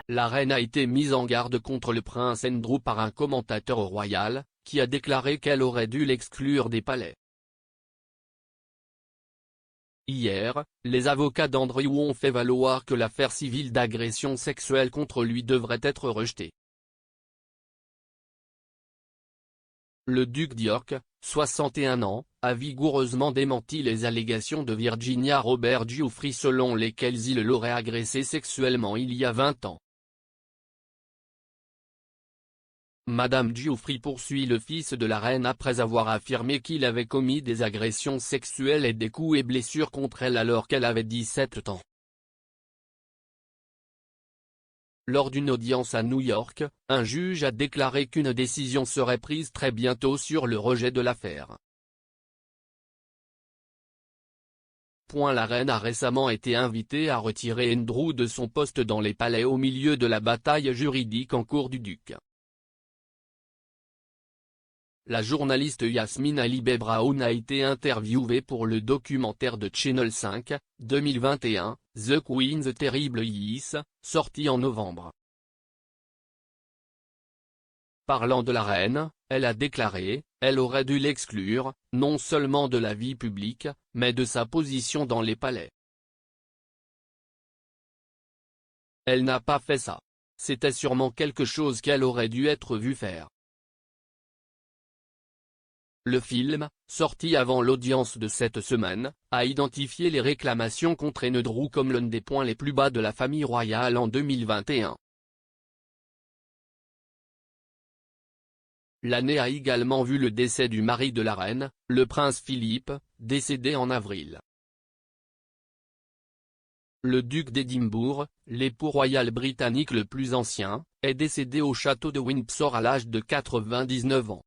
La reine a été mise en garde contre le prince Andrew par un commentateur royal, qui a déclaré qu'elle aurait dû l'exclure des palais. Hier, les avocats d'Andrew ont fait valoir que l'affaire civile d'agression sexuelle contre lui devrait être rejetée. Le duc d'York, 61 ans, a vigoureusement démenti les allégations de Virginia Robert Giuffre selon lesquelles il l'aurait agressée sexuellement il y a 20 ans. Madame Giuffre poursuit le fils de la reine après avoir affirmé qu'il avait commis des agressions sexuelles et des coups et blessures contre elle alors qu'elle avait 17 ans. Lors d'une audience à New York, un juge a déclaré qu'une décision serait prise très bientôt sur le rejet de l'affaire. La reine a récemment été invitée à retirer Andrew de son poste dans les palais au milieu de la bataille juridique en cours du duc. La journaliste Yasmine Ali-Bey-Brown a été interviewée pour le documentaire de Channel 5, 2021, The Queen's Terrible Years, sorti en novembre. Parlant de la reine, elle a déclaré, elle aurait dû l'exclure, non seulement de la vie publique, mais de sa position dans les palais. Elle n'a pas fait ça. C'était sûrement quelque chose qu'elle aurait dû être vue faire. Le film, sorti avant l'audience de cette semaine, a identifié les réclamations contre Andrew comme l'un des points les plus bas de la famille royale en 2021. L'année a également vu le décès du mari de la reine, le prince Philippe, décédé en avril. Le duc d'Édimbourg, l'époux royal britannique le plus ancien, est décédé au château de Windsor à l'âge de 99 ans.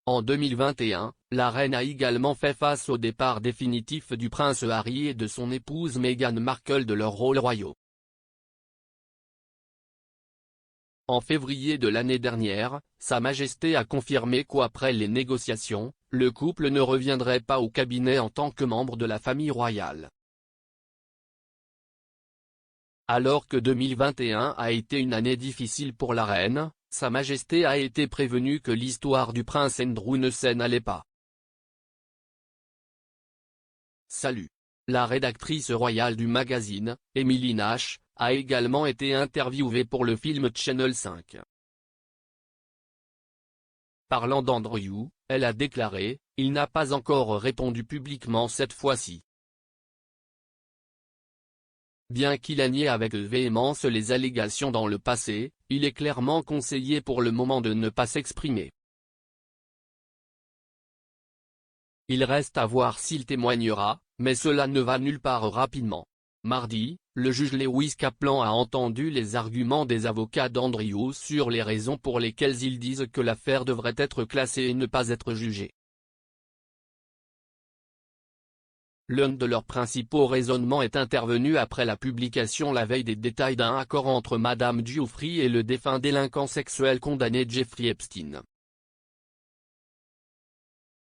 En 2021, la reine a également fait face au départ définitif du prince Harry et de son épouse Meghan Markle de leurs rôles royaux. En février de l'année dernière, Sa Majesté a confirmé qu'après les négociations, le couple ne reviendrait pas au cabinet en tant que membre de la famille royale. Alors que 2021 a été une année difficile pour la reine, Sa Majesté a été prévenue que l'histoire du prince Andrew n'allait pas. Salut. La rédactrice royale du magazine, Emily Nash, a également été interviewée pour le film Channel 5. Parlant d'Andrew, elle a déclaré, « Il n'a pas encore répondu publiquement cette fois-ci. » Bien qu'il a nié avec véhémence les allégations dans le passé, il est clairement conseillé pour le moment de ne pas s'exprimer. Il reste à voir s'il témoignera, mais cela ne va nulle part rapidement. Mardi, le juge Lewis Kaplan a entendu les arguments des avocats d'Andrew sur les raisons pour lesquelles ils disent que l'affaire devrait être classée et ne pas être jugée. L'un de leurs principaux raisonnements est intervenu après la publication la veille des détails d'un accord entre Madame Giuffre et le défunt délinquant sexuel condamné Jeffrey Epstein.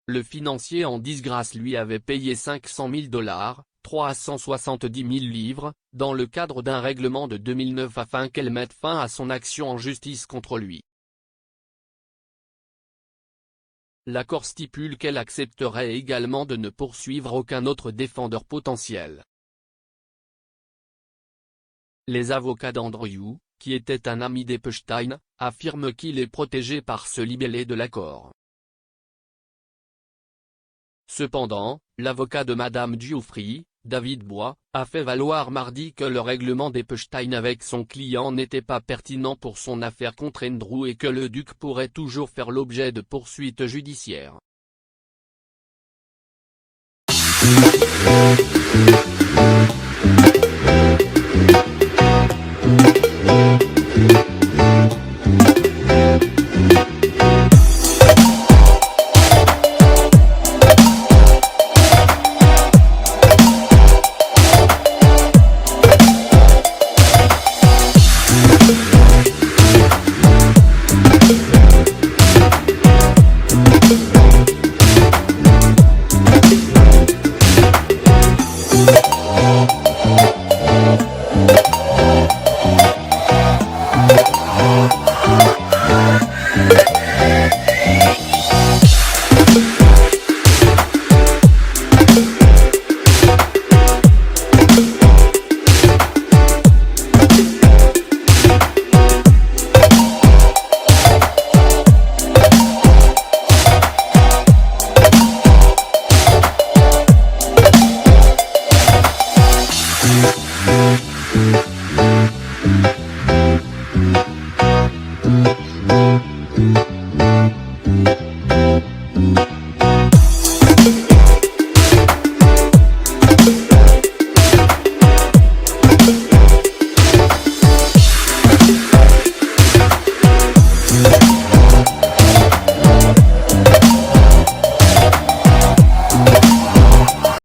Le financier en disgrâce lui avait payé $500 000, 370 000 livres, dans le cadre d'un règlement de 2009 afin qu'elle mette fin à son action en justice contre lui. L'accord stipule qu'elle accepterait également de ne poursuivre aucun autre défendeur potentiel. Les avocats d'Andrew, qui était un ami d'Epstein, affirment qu'il est protégé par ce libellé de l'accord. Cependant, l'avocat de Madame Giuffre, David Bois, a fait valoir mardi que le règlement d'Epstein avec son client n'était pas pertinent pour son affaire contre Andrew et que le duc pourrait toujours faire l'objet de poursuites judiciaires.